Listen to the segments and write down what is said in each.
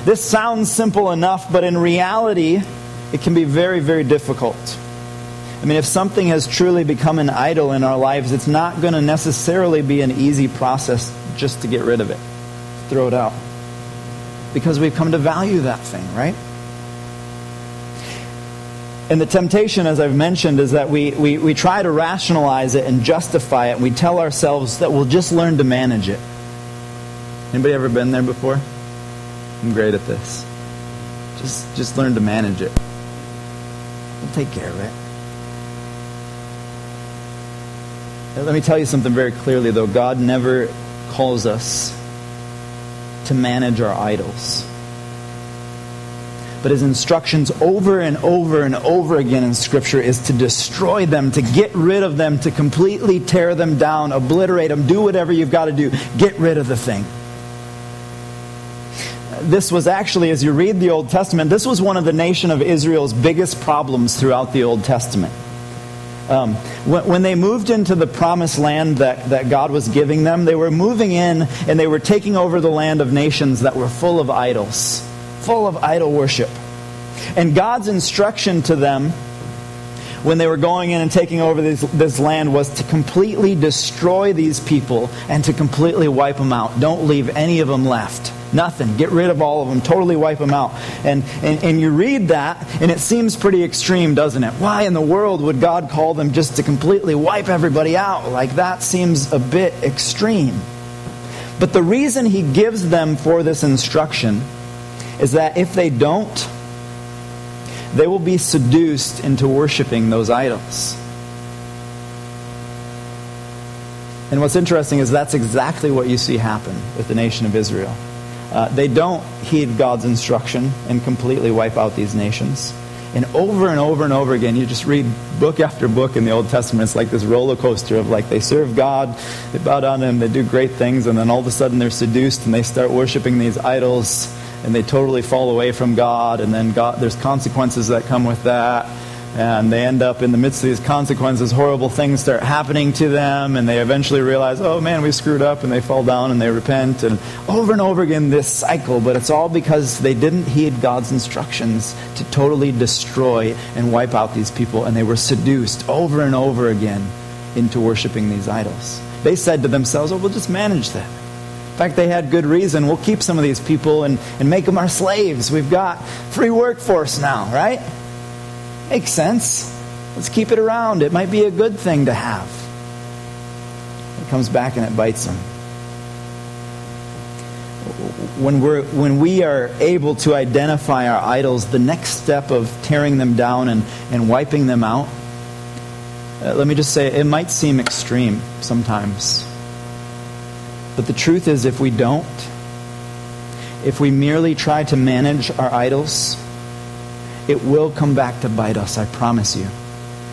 This sounds simple enough, but in reality, it can be very, very difficult. I mean, if something has truly become an idol in our lives, it's not going to necessarily be an easy process just to get rid of it, throw it out. Because we've come to value that thing, right? And the temptation, as I've mentioned, is that we try to rationalize it and justify it. And we tell ourselves that we'll just learn to manage it. Anybody ever been there before? I'm great at this. Just learn to manage it. We'll take care of it. Let me tell you something very clearly, though. God never calls us to manage our idols. But His instructions over and over and over again in Scripture is to destroy them, to get rid of them, to completely tear them down, obliterate them, do whatever you've got to do. Get rid of the thing. This was actually, as you read the Old Testament, this was one of the nation of Israel's biggest problems throughout the Old Testament. When they moved into the promised land that God was giving them, they were moving in and they were taking over the land of nations that were full of idols, full of idol worship. And God's instruction to them when they were going in and taking over this land was to completely destroy these people and to completely wipe them out. Don't leave any of them left. Nothing. Get rid of all of them. Totally wipe them out. And you read that, and it seems pretty extreme, doesn't it? Why in the world would God call them just to completely wipe everybody out? Like, that seems a bit extreme. But the reason He gives them for this instruction is that if they don't, they will be seduced into worshiping those idols. And what's interesting is that's exactly what you see happen with the nation of Israel. They don't heed God's instruction and completely wipe out these nations. And over and over and over again, you just read book after book in the Old Testament. It's like this roller coaster of like they serve God, they bow down to Him, they do great things, and then all of a sudden they're seduced and they start worshiping these idols and they totally fall away from God, and then there's consequences that come with that. And they end up in the midst of these consequences, horrible things start happening to them, and they eventually realize, oh man, we screwed up, and they fall down and they repent, and over again this cycle. But it's all because they didn't heed God's instructions to totally destroy and wipe out these people, and they were seduced over and over again into worshiping these idols. They said to themselves, oh, we'll just manage that. In fact, they had good reason. We'll keep some of these people and make them our slaves. We've got free workforce now, right? Makes sense. Let's keep it around. It might be a good thing to have. It comes back and it bites them. When we are able to identify our idols, the next step of tearing them down and wiping them out, let me just say, it might seem extreme sometimes. But the truth is, if we don't, if we merely try to manage our idols, it will come back to bite us, I promise you.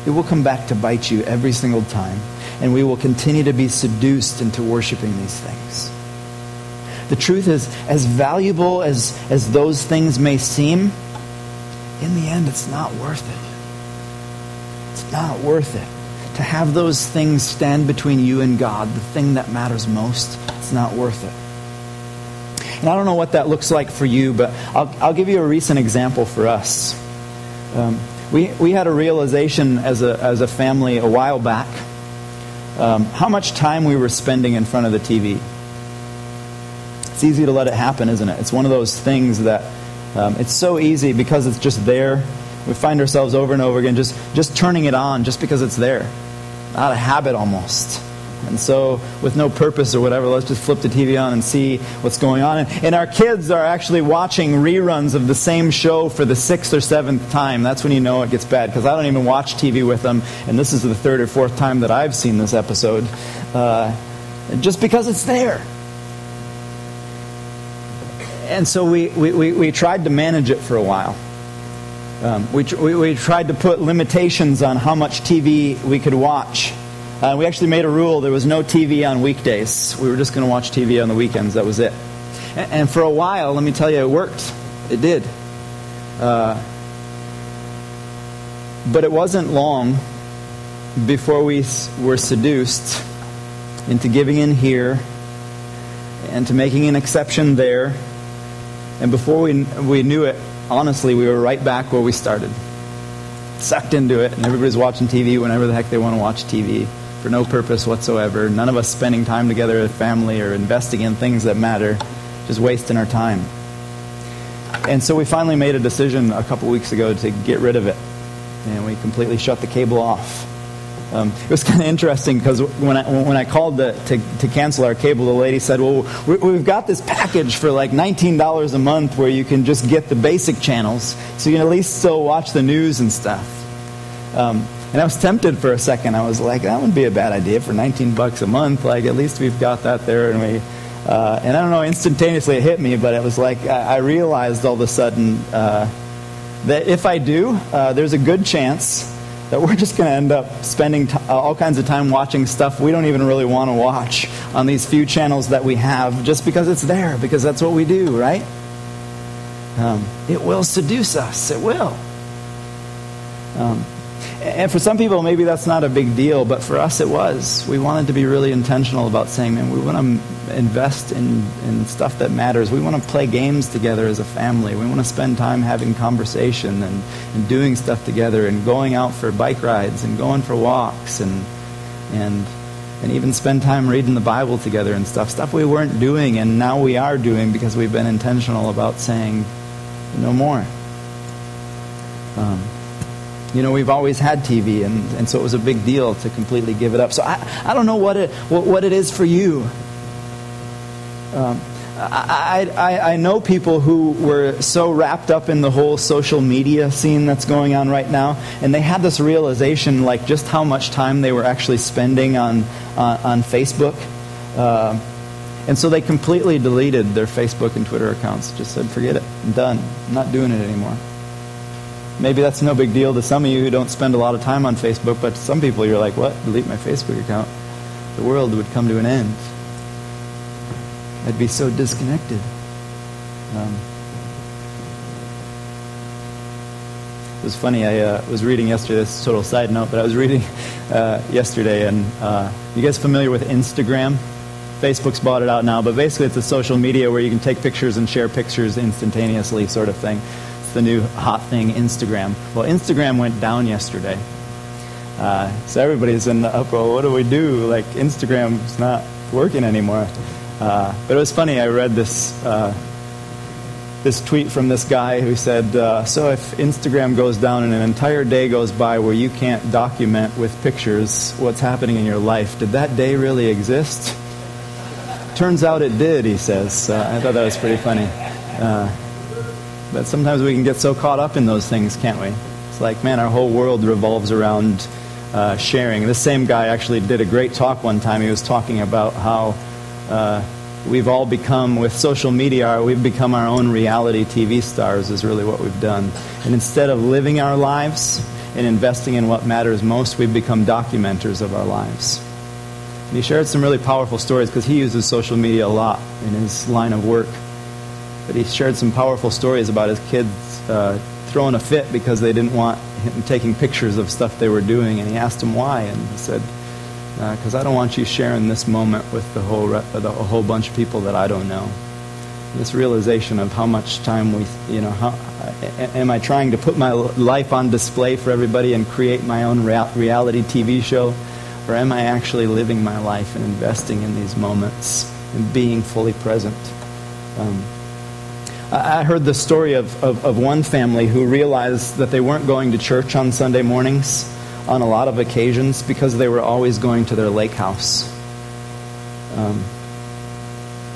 It will come back to bite you every single time. And we will continue to be seduced into worshiping these things. The truth is, as valuable as those things may seem, in the end, it's not worth it. It's not worth it. To have those things stand between you and God, the thing that matters most, it's not worth it. And I don't know what that looks like for you, but I'll give you a recent example for us. We had a realization as a family a while back how much time we were spending in front of the TV. It's easy to let it happen, isn't it? It's one of those things that it's so easy because it's just there. We find ourselves over and over again just turning it on just because it's there. Out of habit almost. And so, with no purpose or whatever, let's just flip the TV on and see what's going on. And our kids are actually watching reruns of the same show for the 6th or 7th time. That's when you know it gets bad, because I don't even watch TV with them. And this is the 3rd or 4th time that I've seen this episode. Just because it's there. And so we tried to manage it for a while. We tried to put limitations on how much TV we could watch. We actually made a rule. There was no TV on weekdays. We were just going to watch TV on the weekends. That was it. And for a while, let me tell you, it worked. It did. But it wasn't long before we were seduced into giving in here and to making an exception there And before we knew it, honestly, we were right back where we started. Sucked into it, and everybody's watching TV whenever the heck they want to watch TV for no purpose whatsoever. None of us spending time together as family or investing in things that matter, just wasting our time. And so we finally made a decision a couple weeks ago to get rid of it, and we completely shut the cable off. It was kind of interesting because when I called to cancel our cable, the lady said, "Well, we've got this package for like $19 a month where you can just get the basic channels, so you can at least still watch the news and stuff." And I was tempted for a second. I was like, "That wouldn't be a bad idea for $19 a month. Like, at least we've got that there." And I don't know, instantaneously it hit me, but it was like I realized all of a sudden that if I do, there's a good chance that we're just going to end up spending all kinds of time watching stuff we don't even really want to watch on these few channels that we have just because it's there, because that's what we do, right? It will seduce us. It will. And for some people, maybe that's not a big deal, but for us it was. We wanted to be really intentional about saying, man, we want to invest in stuff that matters. We want to play games together as a family. We want to spend time having conversation and doing stuff together and going out for bike rides and going for walks and even spend time reading the Bible together and stuff we weren't doing and now we are doing because we've been intentional about saying no more. We've always had TV, and so it was a big deal to completely give it up. So I don't know what it is for you. I know people who were so wrapped up in the whole social media scene that's going on right now, and they had this realization, like just how much time they were actually spending on Facebook, and so they completely deleted their Facebook and Twitter accounts. Just said, forget it, I'm done. I'm not doing it anymore. Maybe that's no big deal to some of you who don't spend a lot of time on Facebook, but to some people you're like, what? Delete my Facebook account? The world would come to an end. I'd be so disconnected. It was funny, I was reading yesterday, this is a total side note, but I was reading yesterday, and you guys familiar with Instagram? Facebook's bought it out now, but basically it's a social media where you can take pictures and share pictures instantaneously sort of thing. The new hot thing, Instagram. Well, Instagram went down yesterday. So everybody's in the uproar. What do we do? Like, Instagram's not working anymore. But it was funny. I read this tweet from this guy who said, so if Instagram goes down and an entire day goes by where you can't document with pictures what's happening in your life, did that day really exist? Turns out it did, he says. I thought that was pretty funny. But sometimes we can get so caught up in those things, can't we? It's like, man, our whole world revolves around sharing. This same guy actually did a great talk one time. He was talking about how we've all become, with social media, we've become our own reality TV stars is really what we've done. And instead of living our lives and investing in what matters most, we've become documenters of our lives. And he shared some really powerful stories because he uses social media a lot in his line of work. But he shared some powerful stories about his kids throwing a fit because they didn't want him taking pictures of stuff they were doing. And he asked him why, and he said, because I don't want you sharing this moment with a whole bunch of people that I don't know. This realization of how much time am I trying to put my life on display for everybody and create my own reality TV show? Or am I actually living my life and investing in these moments and being fully present? I heard the story of one family who realized that they weren't going to church on Sunday mornings on a lot of occasions because they were always going to their lake house.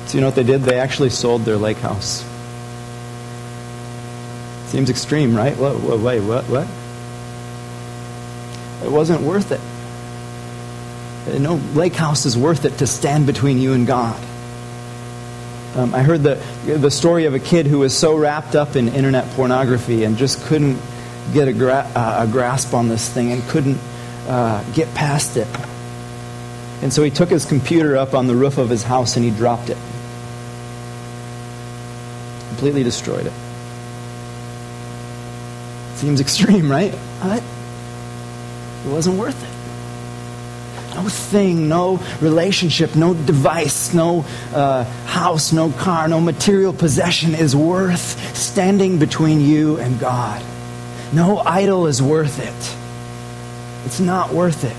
So you know what they did? They actually sold their lake house. Seems extreme, right? Wait, what? It wasn't worth it. No lake house is worth it to stand between you and God. I heard the story of a kid who was so wrapped up in internet pornography and just couldn't get a grasp on this thing and couldn't get past it. And so he took his computer up on the roof of his house and he dropped it. Completely destroyed it. Seems extreme, right? It wasn't worth it. No thing, no relationship, no device, no house, no car, no material possession is worth standing between you and God. No idol is worth it. It's not worth it.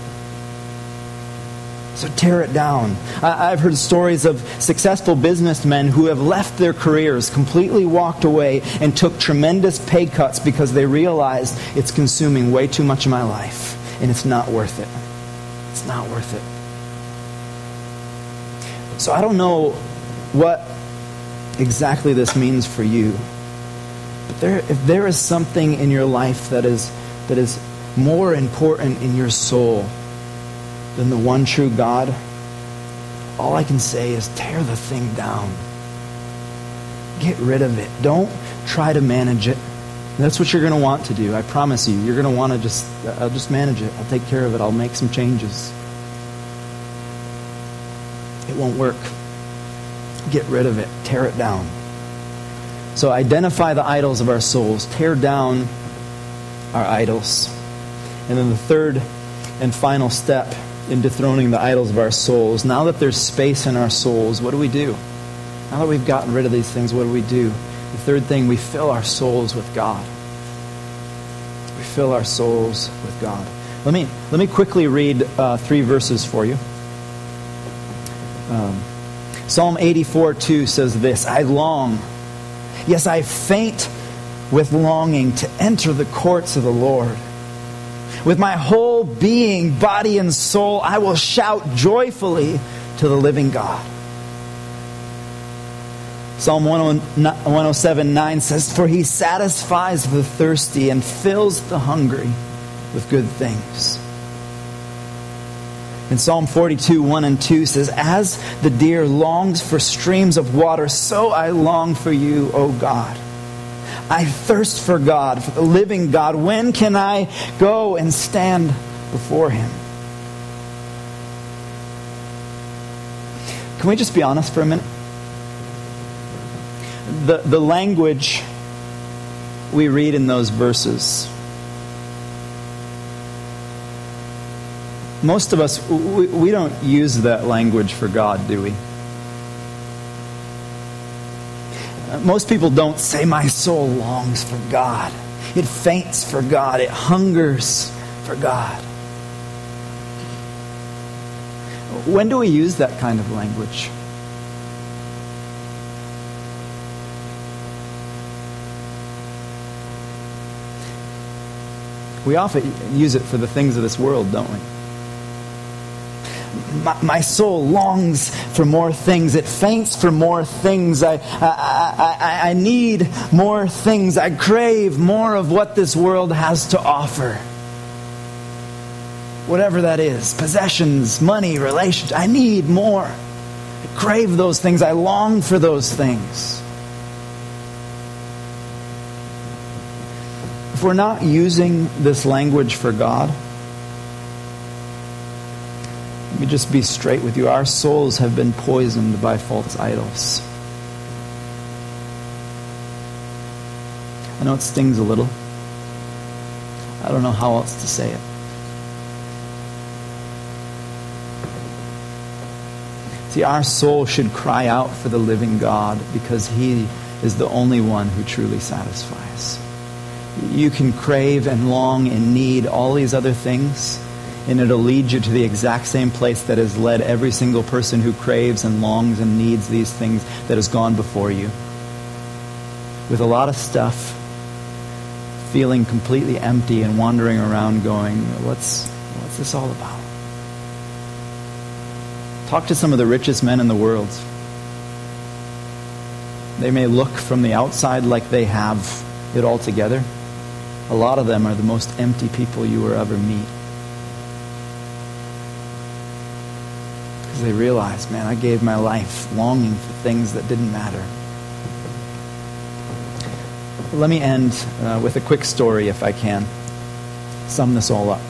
So tear it down. I've heard stories of successful businessmen who have left their careers, completely walked away, and took tremendous pay cuts because they realized it's consuming way too much of my life, and it's not worth it. It's not worth it. So I don't know what exactly this means for you, but if there is something in your life that is more important in your soul than the one true God, all I can say is tear the thing down. Get rid of it. Don't try to manage it. That's what you're going to want to do. I promise you. You're going to want to I'll just manage it. I'll take care of it. I'll make some changes. It won't work. Get rid of it. Tear it down. So identify the idols of our souls. Tear down our idols. And then the third and final step in dethroning the idols of our souls. Now that there's space in our souls, what do we do? Now that we've gotten rid of these things, what do we do? The third thing, we fill our souls with God. We fill our souls with God. Let me quickly read 3 verses for you. Psalm 84:2 says this, I long, yes, I faint with longing to enter the courts of the Lord. With my whole being, body and soul, I will shout joyfully to the living God. Psalm 107:9 says, for he satisfies the thirsty and fills the hungry with good things. And Psalm 42:1 and 2 says, as the deer longs for streams of water, so I long for you, O God. I thirst for God, for the living God. When can I go and stand before Him? Can we just be honest for a minute? The language we read in those verses, most of us, we don't use that language for God, do we? Most people don't say, my soul longs for God. It faints for God. It hungers for God. When do we use that kind of language? We often use it for the things of this world, don't we? My soul longs for more things. It faints for more things. I need more things. I crave more of what this world has to offer. Whatever that is. Possessions, money, relationships. I need more. I crave those things. I long for those things. If we're not using this language for God, let me just be straight with you. Our souls have been poisoned by false idols. I know it stings a little. I don't know how else to say it. See, our soul should cry out for the living God because He is the only one who truly satisfies. You can crave and long and need all these other things, and it'll lead you to the exact same place that has led every single person who craves and longs and needs these things that has gone before you. With a lot of stuff, feeling completely empty and wandering around going, what's this all about? Talk to some of the richest men in the world. They may look from the outside like they have it all together. A lot of them are the most empty people you will ever meet. Because they realize, man, I gave my life longing for things that didn't matter. Let me end with a quick story, if I can. Sum this all up.